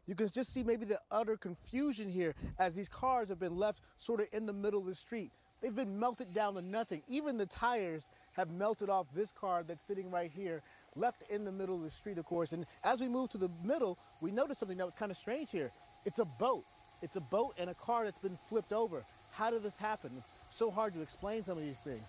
You can just see maybe the utter confusion here as these cars have been left sort of in the middle of the street. They've been melted down to nothing. Even the tires have melted off this car that's sitting right here, left in the middle of the street, of course. And as we move to the middle, we noticed something that was kind of strange here. It's a boat. It's a boat and a car that's been flipped over. How did this happen? It's so hard to explain some of these things.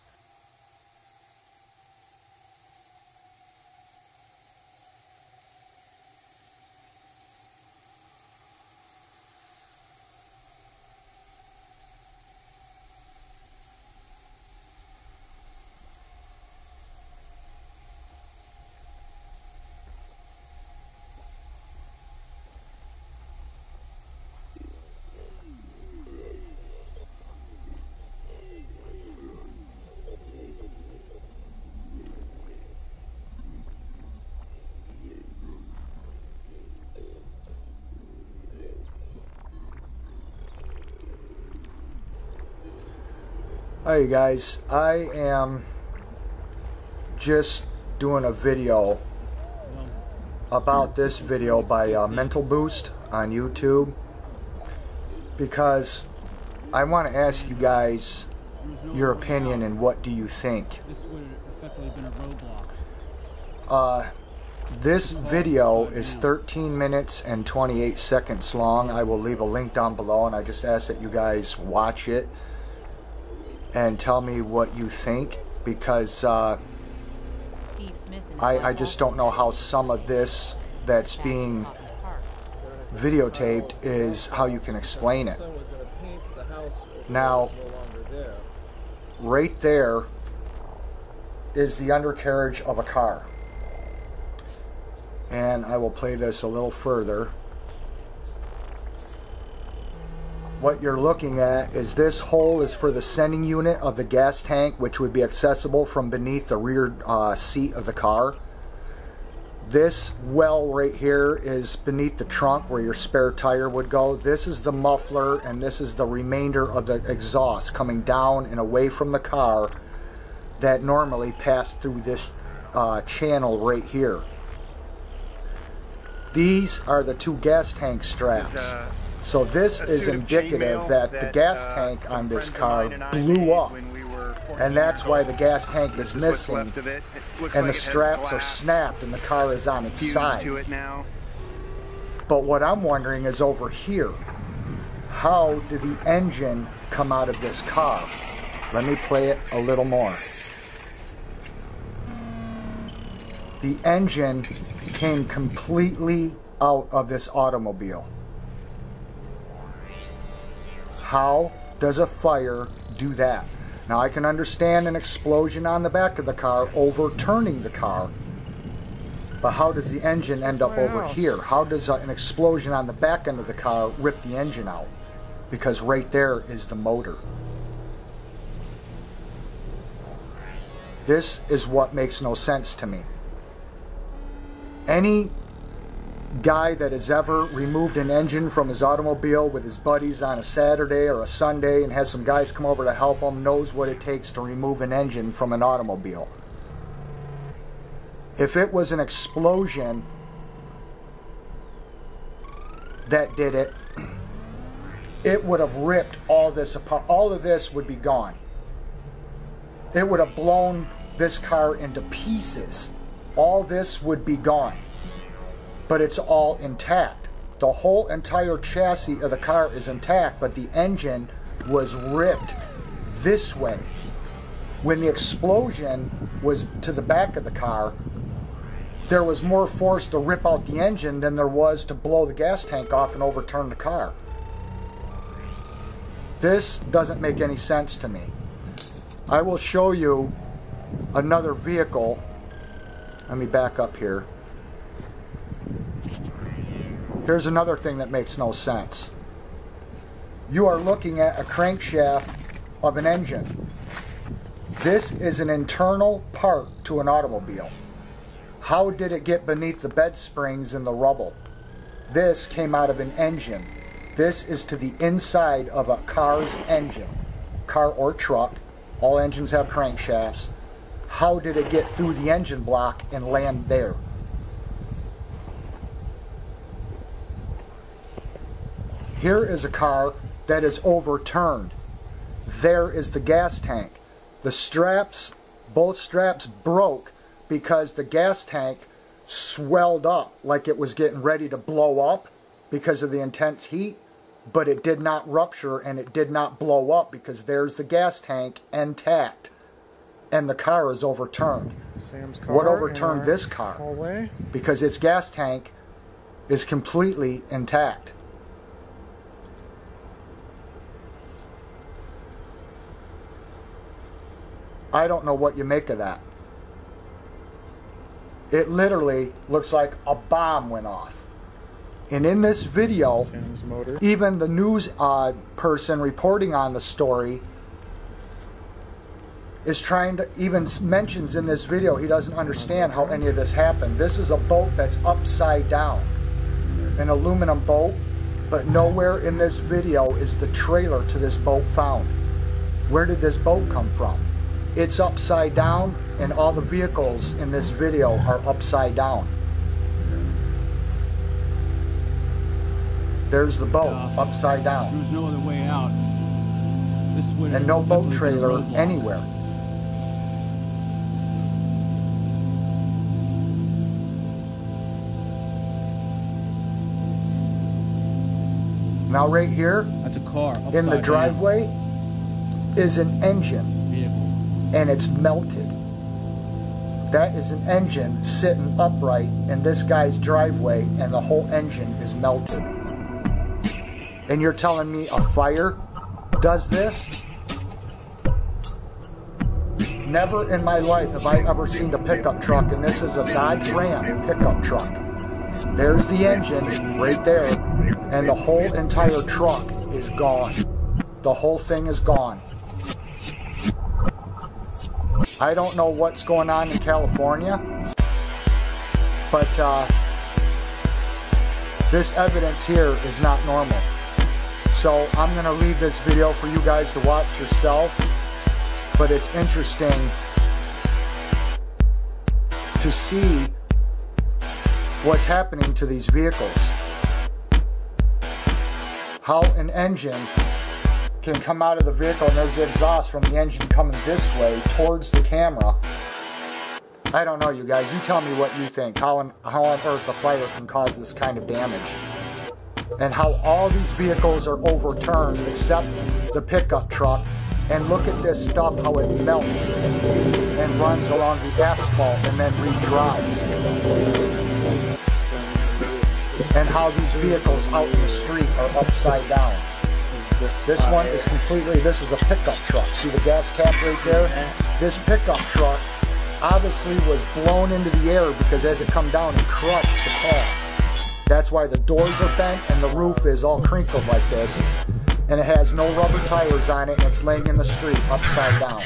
Hi you guys, I am just doing a video about this video by Mental Boost on YouTube because I want to ask you guys your opinion and what do you think. This video is 13 minutes and 28 seconds long. I will leave a link down below and I just ask that you guys watch it and tell me what you think, because I just don't know how some of this that's being videotaped is how you can explain it. Now, right there is the undercarriage of a car. And I will play this a little further. What you're looking at is this hole is for the sending unit of the gas tank, which would be accessible from beneath the rear seat of the car. This well right here is beneath the trunk where your spare tire would go. This is the muffler and this is the remainder of the exhaust coming down and away from the car that normally pass through this channel right here. These are the two gas tank straps. So this is indicative that the gas tank on this car blew up, and that's why the gas tank is missing, and the straps are snapped and the car is on its side. But what I'm wondering is over here, how did the engine come out of this car? Let me play it a little more. The engine came completely out of this automobile. How does a fire do that? Now I can understand an explosion on the back of the car overturning the car, but how does the engine end up over here? How does an explosion on the back end of the car rip the engine out? Because right there is the motor. This is what makes no sense to me. Any guy that has ever removed an engine from his automobile with his buddies on a Saturday or a Sunday and has some guys come over to help him knows what it takes to remove an engine from an automobile. If it was an explosion that did it, it would have ripped all this apart. All of this would be gone. It would have blown this car into pieces. All this would be gone. But it's all intact. The whole entire chassis of the car is intact, but the engine was ripped this way. When the explosion was to the back of the car, there was more force to rip out the engine than there was to blow the gas tank off and overturn the car. This doesn't make any sense to me. I will show you another vehicle. Let me back up here. Here's another thing that makes no sense. You are looking at a crankshaft of an engine. This is an internal part to an automobile. How did it get beneath the bed springs and the rubble? This came out of an engine. This is to the inside of a car's engine. Car or truck. All engines have crankshafts. How did it get through the engine block and land there? Here is a car that is overturned. There is the gas tank. The straps, both straps broke because the gas tank swelled up like it was getting ready to blow up because of the intense heat, but it did not rupture and it did not blow up because there's the gas tank intact and the car is overturned. Sam's car. What overturned this car? Hallway. Because its gas tank is completely intact. I don't know what you make of that. It literally looks like a bomb went off. And in this video, even the news person reporting on the story is trying to, even mentions in this video, he doesn't understand how any of this happened. This is a boat that's upside down. An aluminum boat, but nowhere in this video is the trailer to this boat found. Where did this boat come from? It's upside down, and all the vehicles in this video are upside down. There's the boat, upside down. There's no other way out. This and no boat trailer anywhere. Now right here, that's a car in the driveway, is an engine. And it's melted. That is an engine sitting upright in this guy's driveway, and the whole engine is melted. And you're telling me a fire does this? Never in my life have I ever seen the pickup truck, and this is a Dodge Ram pickup truck. There's the engine right there, and the whole entire truck is gone. The whole thing is gone. I don't know what's going on in California, but this evidence here is not normal. So I'm going to leave this video for you guys to watch yourself, but it's interesting to see what's happening to these vehicles. How an engine can come out of the vehicle, and there's the exhaust from the engine coming this way towards the camera. I don't know, you guys. You tell me what you think. How on earth a fire can cause this kind of damage. And how all these vehicles are overturned except the pickup truck. And look at this stuff, how it melts and runs along the asphalt and then redries. And how these vehicles out in the street are upside down. This one is completely, this is a pickup truck. See the gas cap right there? This pickup truck obviously was blown into the air because as it come down, it crushed the car. That's why the doors are bent and the roof is all crinkled like this. And it has no rubber tires on it, and it's laying in the street upside down.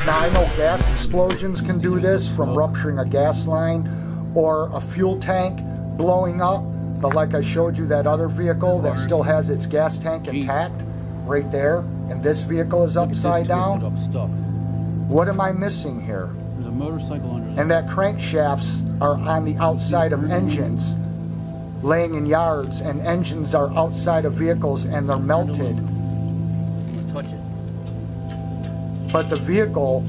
Now I know gas explosions can do this from rupturing a gas line or a fuel tank blowing up. But like I showed you, that other vehicle that still has its gas tank intact, right there, and this vehicle is upside down. What am I missing here? There's a motorcycle under there. And that crankshafts are on the outside of engines, laying in yards, and engines are outside of vehicles and they're melted. Touch it. But the vehicle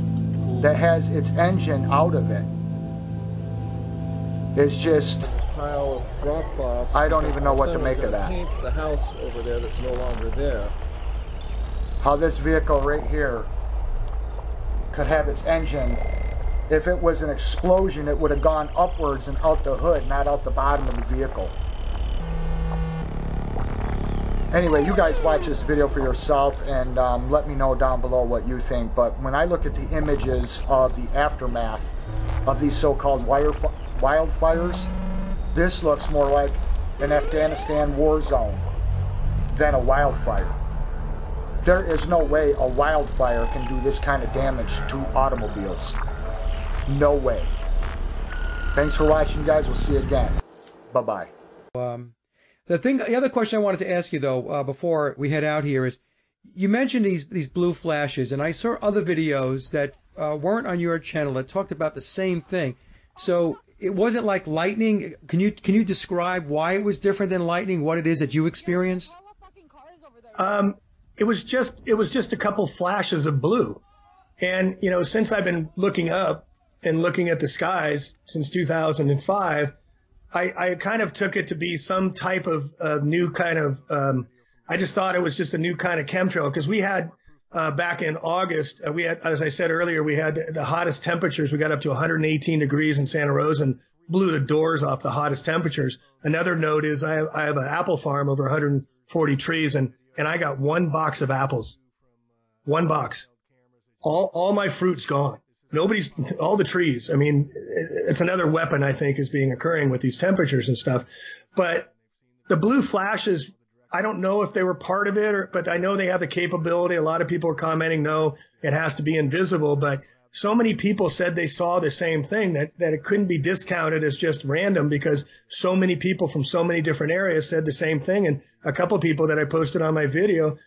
that has its engine out of it is just... pile of rock cloths. I don't even know what to make of that. Paint the house over there that's no longer there. How this vehicle right here could have its engine, if it was an explosion, it would have gone upwards and out the hood, not out the bottom of the vehicle. Anyway, you guys watch this video for yourself and let me know down below what you think. But when I look at the images of the aftermath of these so-called wildfires, this looks more like an Afghanistan war zone than a wildfire. There is no way a wildfire can do this kind of damage to automobiles. No way. Thanks for watching, guys. We'll see you again. Bye-bye. The other question I wanted to ask you, though, before we head out here is, you mentioned these blue flashes, and I saw other videos that weren't on your channel that talked about the same thing. So it wasn't like lightning. Can you describe why it was different than lightning? What it is that you experienced? It was just a couple flashes of blue. And, you know, since I've been looking up and looking at the skies since 2005, I kind of took it to be some type of new kind of, I just thought it was just a new kind of chemtrail, because we had, back in August, we had, as I said earlier, we had the hottest temperatures. We got up to 118 degrees in Santa Rosa and blew the doors off the hottest temperatures. Another note is I have an apple farm over 140 trees, and I got one box of apples. One box. All my fruit's gone. All the trees. I mean, it's another weapon I think is occurring with these temperatures and stuff. But the blue flashes, I don't know if they were part of it, but I know they have the capability. A lot of people are commenting, no, it has to be invisible. But so many people said they saw the same thing that it couldn't be discounted as just random, because so many people from so many different areas said the same thing. And a couple of people that I posted on my video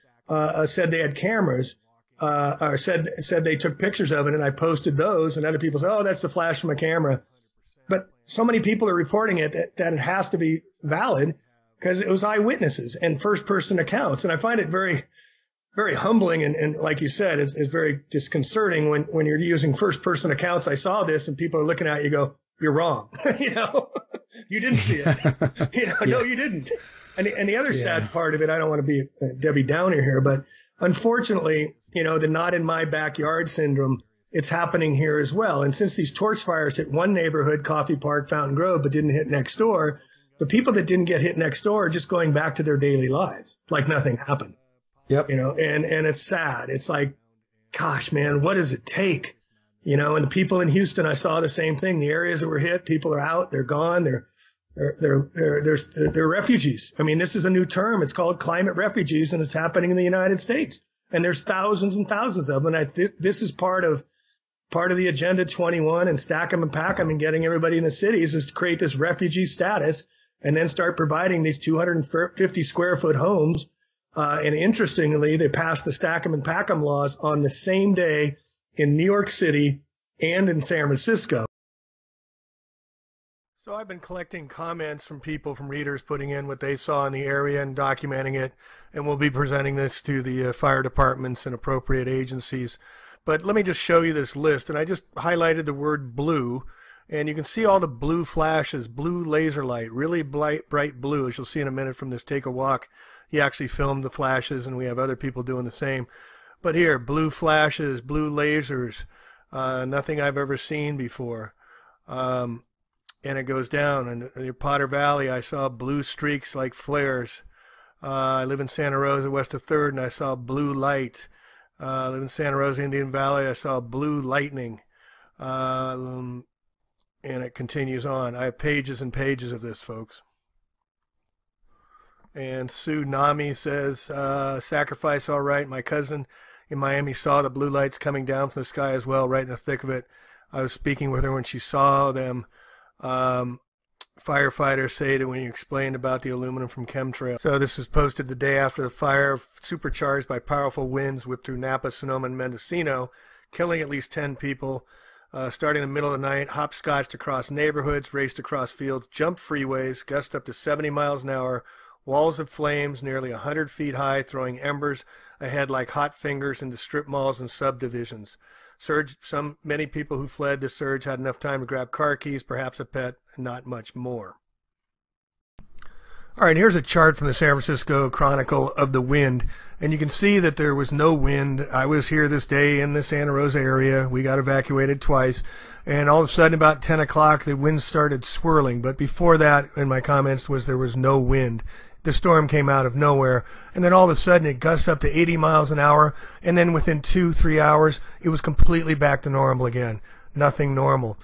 said they had cameras. Or said they took pictures of it, and I posted those, and other people said, oh, that's the flash from a camera. But so many people are reporting it that it has to be valid, because it was eyewitnesses and first-person accounts. And I find it very, very humbling, and like you said, is very disconcerting when you're using first-person accounts. I saw this, and people are looking at you, go, you're wrong. You know, you didn't see it. You know, yeah. No, you didn't. And the other sad part of it, I don't want to be Debbie Downer here, but unfortunately, you know, the not in my backyard syndrome, it's happening here as well. And since these torch fires hit one neighborhood, Coffee Park, Fountain Grove, but didn't hit next door, the people that didn't get hit next door are just going back to their daily lives like nothing happened. Yep. You know, and it's sad. It's like, gosh, man, what does it take? You know, and the people in Houston, I saw the same thing. The areas that were hit, people are out, they're gone, they're refugees. I mean, this is a new term. It's called climate refugees, and it's happening in the United States. And there's thousands and thousands of them. And this is part of the Agenda 21 and stack 'em and pack 'em and getting everybody in the cities is to create this refugee status and then start providing these 250 square foot homes. And interestingly, they passed the stack 'em and pack 'em laws on the same day in New York City and in San Francisco. So I've been collecting comments from people, from readers, putting in what they saw in the area and documenting it, and we'll be presenting this to the fire departments and appropriate agencies. But let me just show you this list, and I just highlighted the word blue, and you can see all the blue flashes, blue laser light, really bright blue, as you'll see in a minute from this Take a Walk. He actually filmed the flashes, and we have other people doing the same. But here, blue flashes, blue lasers, nothing I've ever seen before. And it goes down. And in Potter Valley, I saw blue streaks like flares. I live in Santa Rosa, west of 3rd, and I saw blue light. I live in Santa Rosa, Indian Valley. I saw blue lightning. And it continues on. I have pages and pages of this, folks. And Sue Nami says, sacrifice all right. My cousin in Miami saw the blue lights coming down from the sky as well, right in the thick of it. I was speaking with her when she saw them. Firefighters say that when you explained about the aluminum from chemtrails. So this was posted the day after the fire, supercharged by powerful winds, whipped through Napa, Sonoma, and Mendocino, killing at least 10 people. Starting in the middle of the night, hopscotched across neighborhoods, raced across fields, jumped freeways, gust up to 70 miles an hour, walls of flames nearly 100 feet high, throwing embers ahead like hot fingers into strip malls and subdivisions. Many people who fled the surge had enough time to grab car keys, perhaps a pet, and not much more. All right, here's a chart from the San Francisco Chronicle of the wind, and you can see that there was no wind. I was here this day in the Santa Rosa area. We got evacuated twice, and all of a sudden about 10 o'clock the wind started swirling, but before that in my comments was there was no wind. The storm came out of nowhere, and then all of a sudden it gusts up to 80 miles an hour, and then within 2-3 hours it was completely back to normal again. Nothing normal.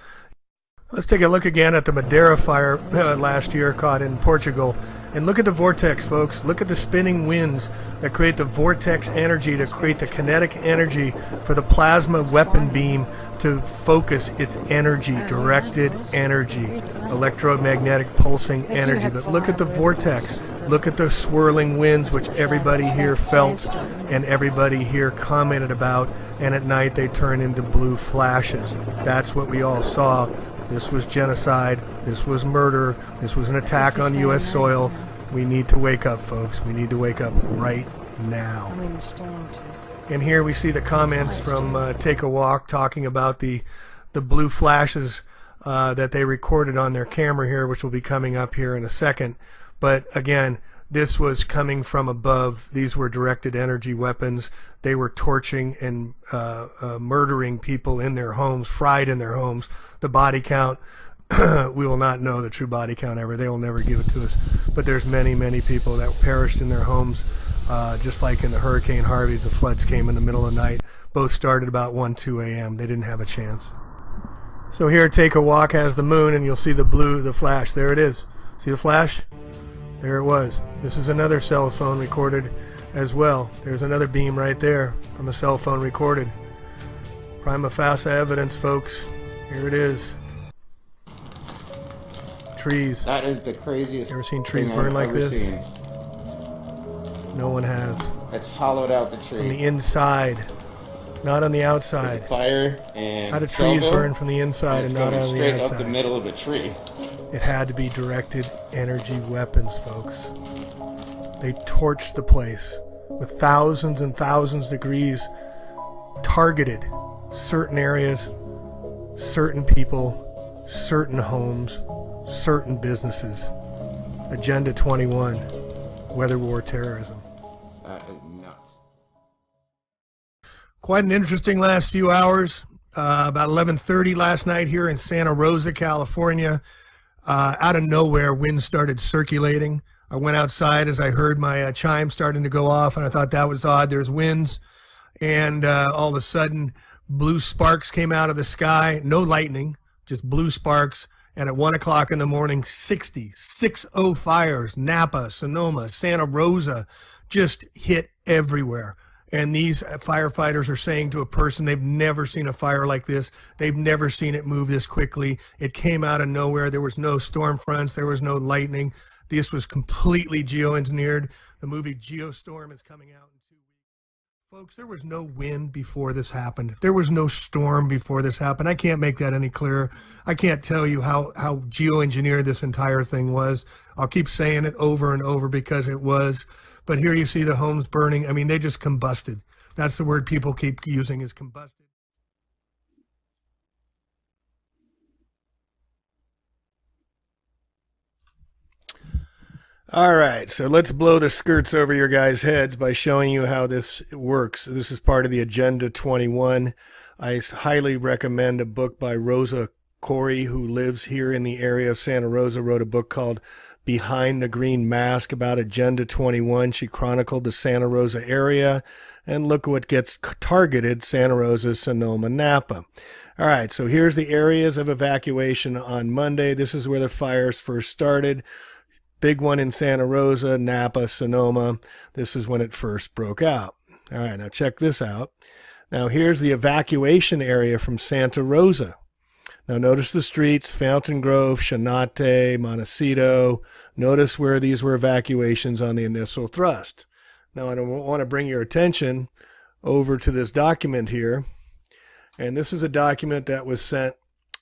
Let's take a look again at the Madeira fire last year caught in Portugal. And look at the vortex, folks. Look at the spinning winds that create the vortex energy to create the kinetic energy for the plasma weapon beam to focus its energy, directed energy, electromagnetic pulsing energy. But look at the vortex. Look at the swirling winds, which everybody here felt and everybody here commented about. And at night they turn into blue flashes. That's what we all saw. This was genocide. This was murder. This was an attack on U.S. soil. We need to wake up, folks. We need to wake up right now. I'm in the storm too. And here we see the comments from Take a Walk talking about the blue flashes that they recorded on their camera here, which will be coming up here in a second. But again, this was coming from above. These were directed energy weapons. They were torching and murdering people in their homes, fried in their homes. The body count, we will not know the true body count ever. They will never give it to us. But there's many, many people that perished in their homes. Just like in the Hurricane Harvey, the floods came in the middle of the night. Both started about 1, 2 a.m. They didn't have a chance. So here, Take a Walk has the moon, and you'll see the blue, the flash. There it is. See the flash? There it was. This is another cell phone recorded as well. There's another beam right there from a cell phone recorded. Prima facie evidence, folks. Here it is. Trees. That is the craziest. Ever seen trees burn like this? Seen. No one has. It's hollowed out the tree. From the inside, not on the outside. Fire and how do trees burn from the inside and not on the straight outside? Up the middle of a tree. It had to be directed energy weapons, folks. They torched the place with thousands and thousands of degrees, targeted certain areas, certain people, certain homes, certain businesses. Agenda 21, weather war terrorism. That is nuts. Quite an interesting last few hours. About 11:30 last night here in Santa Rosa, California. Out of nowhere, wind started circulating. I went outside as I heard my chime starting to go off, and I thought that was odd. There's winds, and all of a sudden, blue sparks came out of the sky. No lightning, just blue sparks. And at 1 o'clock in the morning, 60 fires, Napa, Sonoma, Santa Rosa, just hit everywhere. And these firefighters are saying to a person they've never seen a fire like this. They've never seen it move this quickly. It came out of nowhere. There was no storm fronts. There was no lightning. This was completely geoengineered. The movie Geostorm is coming out in 2 weeks. Folks, there was no wind before this happened. There was no storm before this happened. I can't make that any clearer. I can't tell you how geoengineered this entire thing was. I'll keep saying it over and over because it was. But here you see the homes burning. I mean, they just combusted. That's the word people keep using, is combusted. All right, so let's blow the skirts over your guys' heads by showing you how this works. This is part of the Agenda 21. I highly recommend a book by Rosa Corey, who lives here in the area of Santa Rosa, wrote a book called Behind the Green Mask about Agenda 21. She chronicled the Santa Rosa area, and look what gets targeted: Santa Rosa, Sonoma, Napa. All right, so here's the areas of evacuation on Monday. This is where the fires first started. Big one in Santa Rosa, Napa, Sonoma. This is when it first broke out. All right, now check this out. Now here's the evacuation area from Santa Rosa. Now notice the streets: Fountain Grove, Chanate, Montecito. Notice where these were evacuations on the initial thrust. Now I want to bring your attention over to this document here. And this is a document that was sent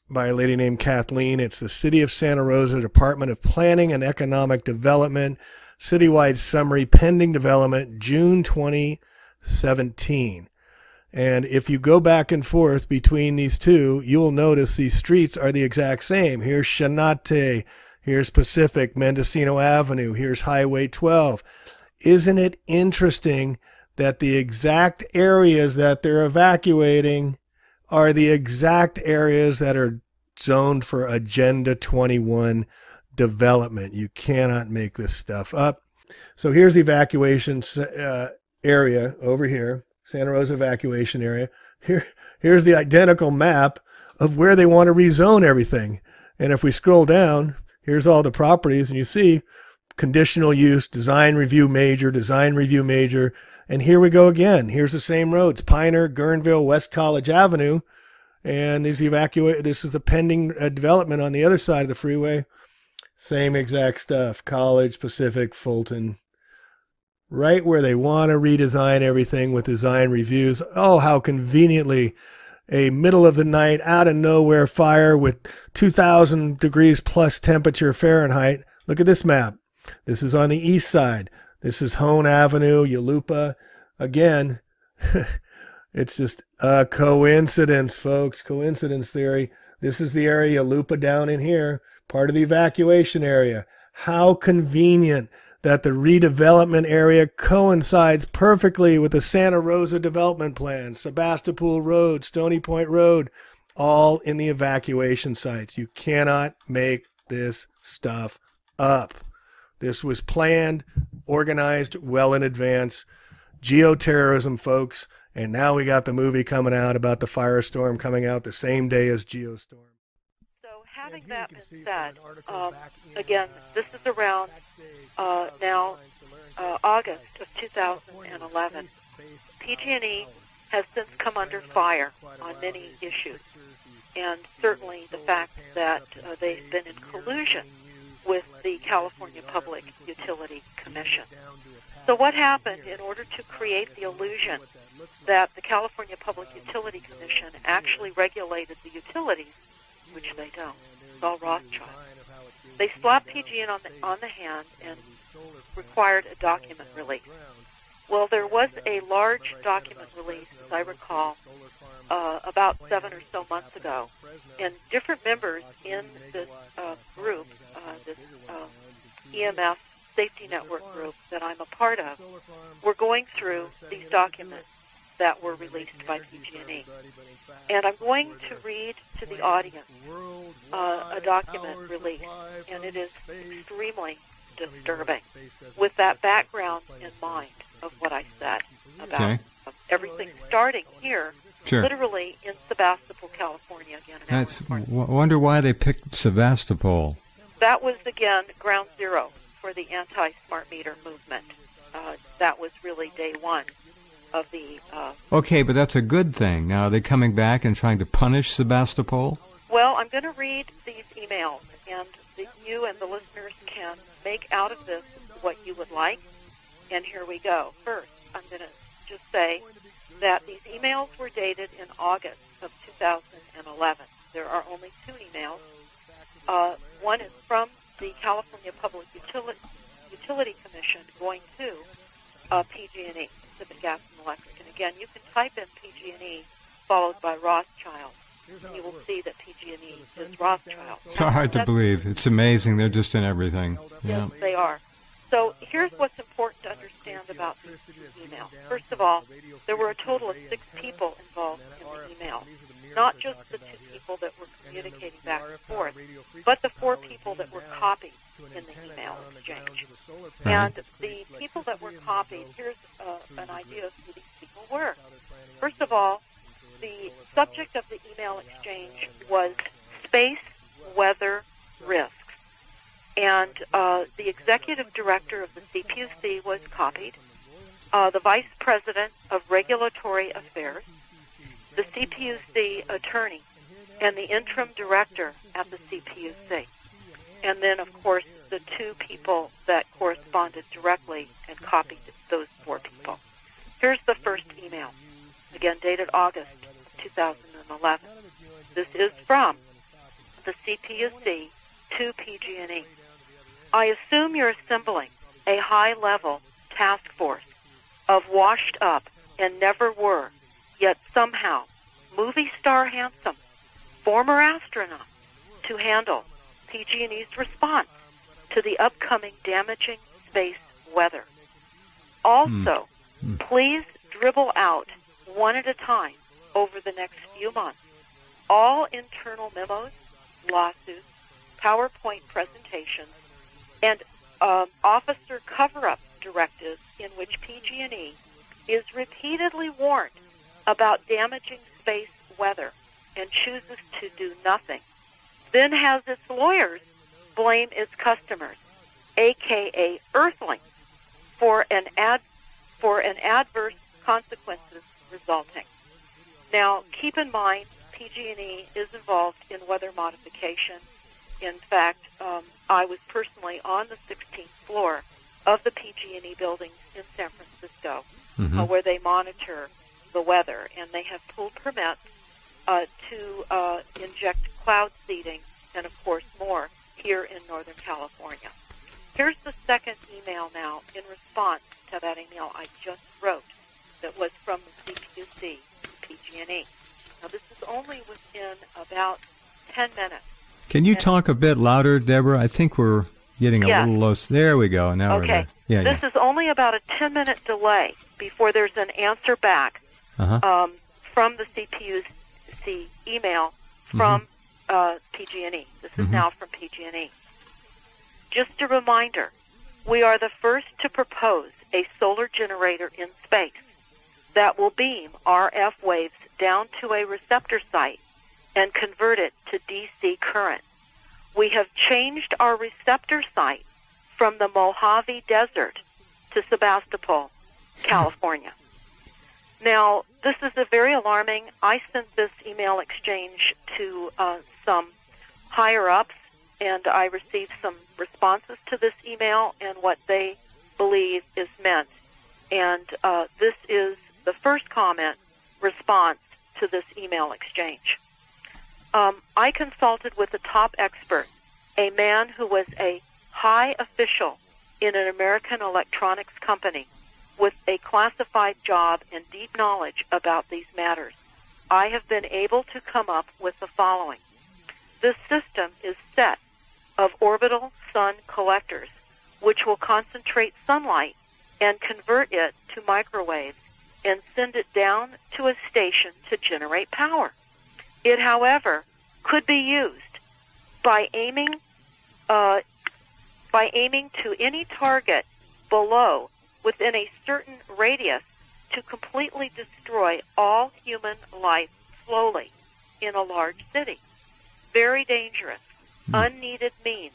by a lady named Kathleen. It's the City of Santa Rosa Department of Planning and Economic Development Citywide Summary Pending Development, June 2017. And if you go back and forth between these two, you'll notice these streets are the exact same. Here's Chanate, here's Pacific, Mendocino Avenue, here's Highway 12. Isn't it interesting that the exact areas that they're evacuating are the exact areas that are zoned for Agenda 21 development? You cannot make this stuff up. So here's the evacuation area over here, Santa Rosa evacuation area. Here's the identical map of where they want to rezone everything. And if we scroll down, here's all the properties, and you see conditional use, design review major, design review major. And here we go again. Here's the same roads: Piner, Guerneville, West College Avenue. And this is the pending development on the other side of the freeway. Same exact stuff: College, Pacific, Fulton. Right where they want to redesign everything with design reviews. Oh, how conveniently a middle of the night, out of nowhere fire with 2,000 degrees plus temperature Fahrenheit. Look at this map. This is on the east side. This is Hone Avenue, Yalupa. Again, it's just a coincidence, folks. Coincidence theory. This is the area, Yalupa down in here, part of the evacuation area. How convenient that the redevelopment area coincides perfectly with the Santa Rosa development plan, Sebastopol Road, Stony Point Road, all in the evacuation sites. You cannot make this stuff up. This was planned, organized well in advance. Geoterrorism, folks. And now we got the movie coming out about the firestorm coming out the same day as Geostorm. So having that been said, again, this is around now August of 2011. PG&E has since come under fire on many issues, and certainly the fact that they've been in collusion with the California Public Utility Commission. So what happened in order to create the illusion that the California Public Utility Commission actually regulated the utilities, which they don't, it's all Rothschild. They slapped PG&E on the hand and required a document release. Well, there was a large document release, as I recall, about 7 or so months ago, and different members in this group, this EMF safety network group that I'm a part of, were going through these documents that were released by PG&E. And I'm going to read to the audience a document release, and it is extremely disturbing with that background in mind of what I said about everything starting here, literally in Sebastopol, California, again. Wonder why they picked Sebastopol. That was, again, ground zero for the anti-smart meter movement. That was really day one of the... Okay, but that's a good thing. Now, are they coming back and trying to punish Sebastopol? Well, I'm going to read these emails, and you and the listeners can make out of this what you would like. And here we go. First, I'm going to just say that these emails were dated in August of 2011. There are only 2 emails. One is from the California Public Utility Commission going to PG&E, Pacific Gas and Electric. And again, you can type in PG&E followed by Rothschild. You will see that PG&E is Rothschild. It's hard to believe. It's amazing. They're just in everything. Yes, they are. So here's what's important to understand about these emails. First of all, there were a total of 6 people involved in the email. Not just the 2 people that were communicating back and forth, but the 4 people that were copied in the email exchange. And the people that were copied, here's an idea of who these people were. First of all, the subject of the email exchange was space weather risks. And the executive director of the CPUC was copied, the vice president of regulatory affairs, the CPUC attorney, and the interim director at the CPUC. And then, of course, the 2 people that corresponded directly and copied those 4 people. Here's the first email, again dated August 2011. This is from the CPUC to PG&E. I assume you're assembling a high-level task force of washed-up and never were, yet somehow movie star handsome, former astronaut, to handle PG&E's response to the upcoming damaging space weather. Also, please dribble out one at a time over the next few months all internal memos, lawsuits, PowerPoint presentations, and officer cover-up directives in which PG&E is repeatedly warned about damaging space weather and chooses to do nothing, then has its lawyers blame its customers, a.k.a. Earthlings, for an adverse consequences resulting. Now, keep in mind, PG&E is involved in weather modification. In fact, I was personally on the 16th floor of the PG&E buildings in San Francisco, where they monitor the weather, and they have pulled permits to inject cloud seeding and, of course, more here in Northern California. Here's the second email now in response to that email I just wrote that was from the CPUC, PG&E. Now, this is only within about 10 minutes. Can you talk a bit louder, Deborah? I think we're getting a little low. There we go. Now we're there. Yeah, this is only about a 10-minute delay before there's an answer back from the CPUC email from PG&E. This is now from PG&E. Just a reminder, we are the first to propose a solar generator in space that will beam RF waves down to a receptor site and convert it to DC current. We have changed our receptor site from the Mojave Desert to Sebastopol, California. Now, this is a very alarming. I sent this email exchange to some higher-ups, and I received some responses to this email and what they believe is meant. And this is the first comment response to this email exchange. I consulted with a top expert, a man who was a high official in an American electronics company with a classified job and deep knowledge about these matters. I have been able to come up with the following. This system is set of orbital sun collectors, which will concentrate sunlight and convert it to microwaves and send it down to a station to generate power. It, however, could be used by aiming to any target below within a certain radius to completely destroy all human life slowly in a large city. Very dangerous, unneeded means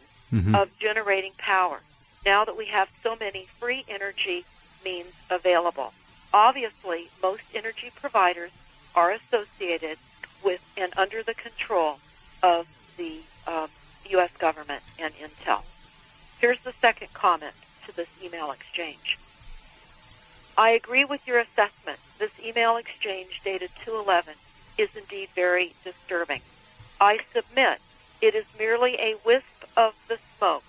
of generating power now that we have so many free energy means available. Obviously, most energy providers are associated with and under the control of the U.S. government and Intel. Here's the second comment to this email exchange. I agree with your assessment. This email exchange dated 2/11 is indeed very disturbing. I submit it is merely a wisp of the smoke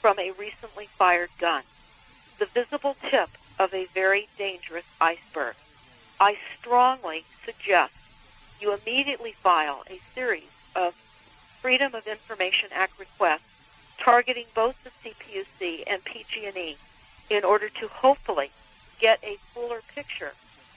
from a recently fired gun, the visible tip of a very dangerous iceberg. I strongly suggest you immediately file a series of Freedom of Information Act requests targeting both the CPUC and PG&E in order to hopefully get a fuller picture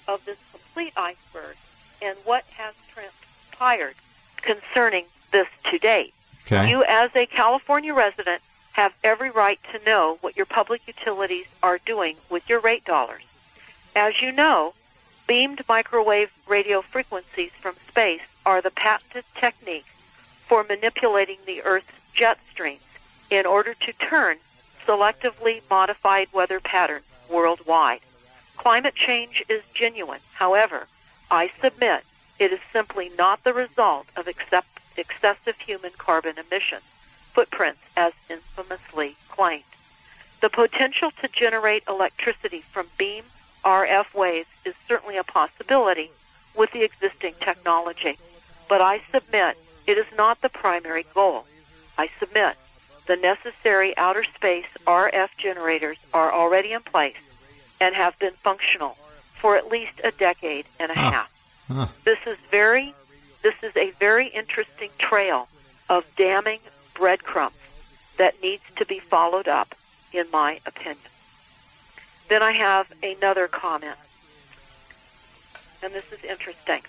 of this complete iceberg and what has transpired concerning this to date. Okay. You, as a California resident, have every right to know what your public utilities are doing with your rate dollars. As you know, beamed microwave radio frequencies from space are the patented technique for manipulating the Earth's jet streams in order to turn selectively modified weather patterns worldwide. Climate change is genuine. However, I submit it is simply not the result of excessive human carbon emission footprints as infamously claimed. The potential to generate electricity from beam RF waves is certainly a possibility with the existing technology, but I submit it is not the primary goal. I submit the necessary outer space RF generators are already in place and have been functional for at least a decade and a half. This is a very interesting trail of damning breadcrumbs that needs to be followed up, in my opinion. Then I have another comment, and this is interesting.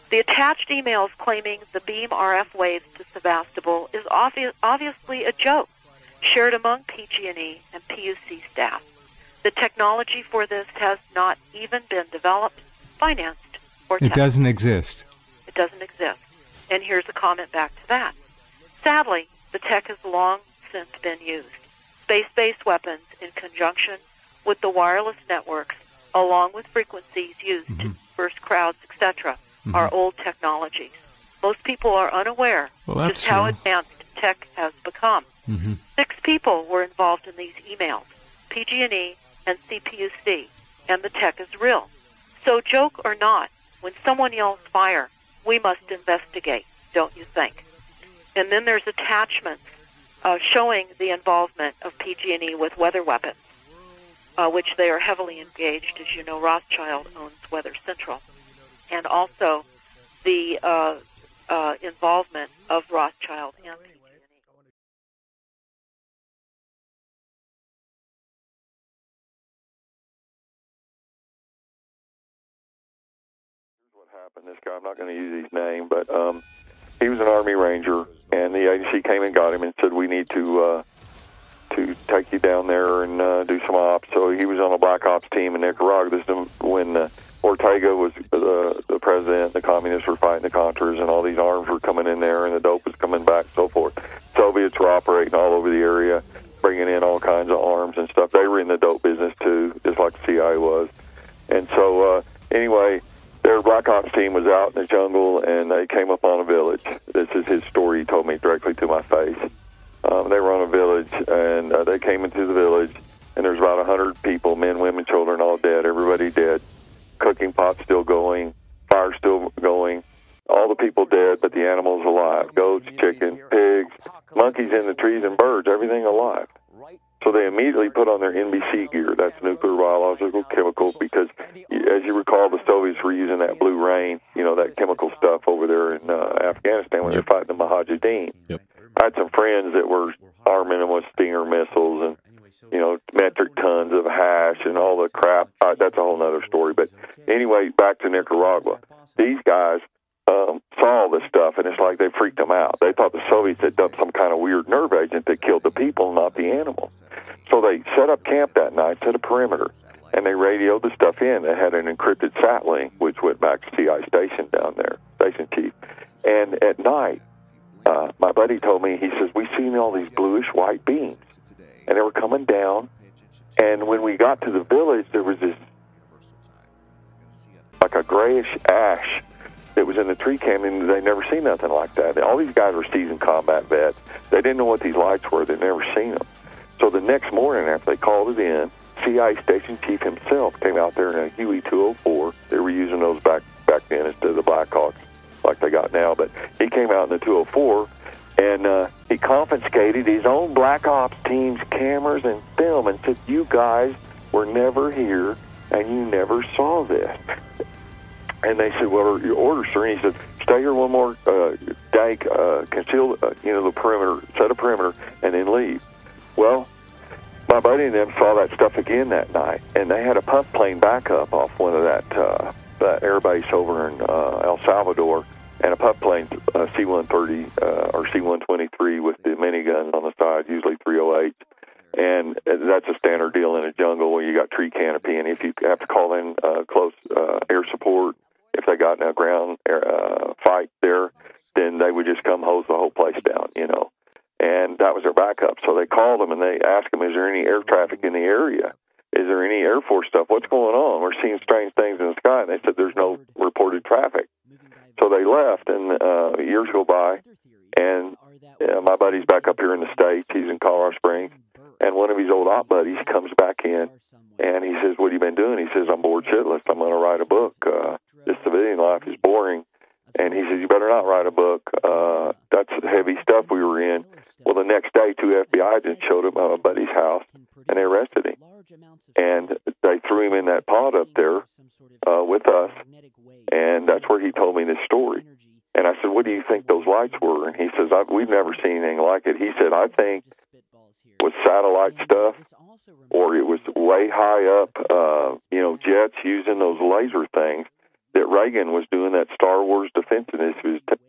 The attached emails claiming the beam RF waves to Sebastopol is obviously a joke shared among PG&E and PUC staff. The technology for this has not even been developed, financed, or tested. It doesn't exist. It doesn't exist. And here's a comment back to that. Sadly, the tech has long since been used. Space-based weapons in conjunction with the wireless networks, along with frequencies used to disperse crowds, etc., are old technologies. Most people are unaware just how advanced tech has become. 6 people were involved in these emails, PG&E and CPUC, and the tech is real. So joke or not, when someone yells fire, we must investigate, don't you think? And then there's attachments showing the involvement of PG&E with weather weapons, which they are heavily engaged. As you know, Rothschild owns Weather Central, and also the involvement of Rothschild and PG&E. What happened? This guy, I'm not going to use his name, but he was an Army Ranger, and the agency came and got him and said, we need to take you down there and do some ops. So he was on a black ops team in Nicaragua. This is when Ortega was the president, the communists were fighting the Contras, and all these arms were coming in there, and the dope was coming back, so forth. Soviets were operating all over the area, bringing in all kinds of arms and stuff. They were in the dope business, too, just like the CIA was. And so, anyway, their black ops team was out in the jungle, and they came up on a village. This is his story. He told me directly to my face. They were on a village, and they came into the village, and there's about 100 people, men, women, children, all dead, everybody dead. Cooking pot still going, fire still going, all the people dead, but the animals alive. Goats, chickens, pigs, monkeys in the trees, and birds, everything alive. So they immediately put on their NBC gear. That's nuclear, biological, chemical, because as you recall, the Soviets were using that blue rain, that chemical stuff over there in Afghanistan when they're fighting the Mujahideen. Yep. I had some friends that were arming them with Stinger missiles and, metric tons of hash and all the crap. That's a whole other story. But anyway, back to Nicaragua. These guys saw all this stuff, and it's like they freaked them out. They thought the Soviets had done some kind of weird nerve agent that killed the people, not the animals. So they set up camp that night, set a perimeter, and they radioed the stuff in. They had an encrypted sat link, which went back to CI station down there, station chief. And at night, my buddy told me, he says, we seen all these bluish-white beams, and they were coming down, and when we got to the village, there was this, like a grayish ash that was in the tree canyon. They'd never seen nothing like that. All these guys were seasoned combat vets. They didn't know what these lights were. They'd never seen them. So the next morning after they called it in, CIA station chief himself came out there in a Huey 204. They were using those back then instead of the Blackhawks like they got now. But he came out in the 204, and he confiscated his own Black Ops team's cameras and film and said, you guys were never here, and you never saw this. And they said, what are your orders, sir? And he said, stay here one more day, conceal, the perimeter, set a perimeter, and then leave. Well, my buddy and them saw that stuff again that night, and they had a puff plane backup off one of that air base over in El Salvador, and a puff plane, C-130 or C-123 with the miniguns on the side, usually 308. And that's a standard deal in a jungle where you got tree canopy, and if you have to call in close air support, if they got in a ground fight there, then they would just come hose the whole place down, And that was their backup. So they called them and they asked them, is there any air traffic in the area? Is there any Air Force stuff? What's going on? We're seeing strange things in the sky. And they said, there's no reported traffic. So they left, and years go by, and my buddy's back up here in the States. He's in Colorado Springs. And one of his old op buddies comes back in, and he says, what have you been doing? He says, I'm bored shitless. I'm going to write a book. This civilian life is boring. And he says, you better not write a book. That's heavy stuff we were in. Well, the next day, 2 FBI agents showed up at my buddy's house, and they arrested him. And they threw him in that pod up there with us, and that's where he told me this story. And I said, what do you think those lights were? And he says, we've never seen anything like it. He said, I think it was satellite stuff, or it was way high up, jets using those laser things that Reagan was doing that Star Wars Defense Initiative.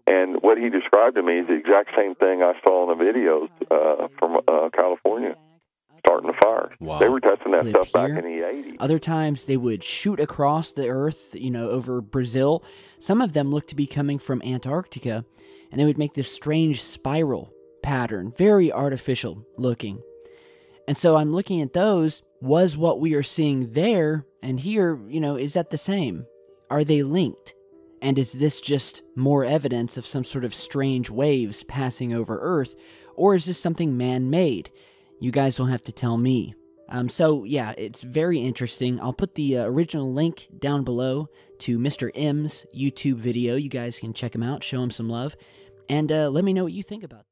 And what he described to me is the exact same thing I saw in the videos from California, starting the fire. Wow. They were testing that stuff back here. in the 80s. Other times they would shoot across the earth, over Brazil. Some of them looked to be coming from Antarctica, and they would make this strange spiral pattern, very artificial looking. And so I'm looking at those. Was what we are seeing there and here, is that the same? Are they linked? And is this just more evidence of some sort of strange waves passing over Earth? Or is this something man-made? You guys will have to tell me. So, yeah, it's very interesting. I'll put the original link down below to Mr. M's YouTube video. You guys can check him out, show him some love, and let me know what you think about that.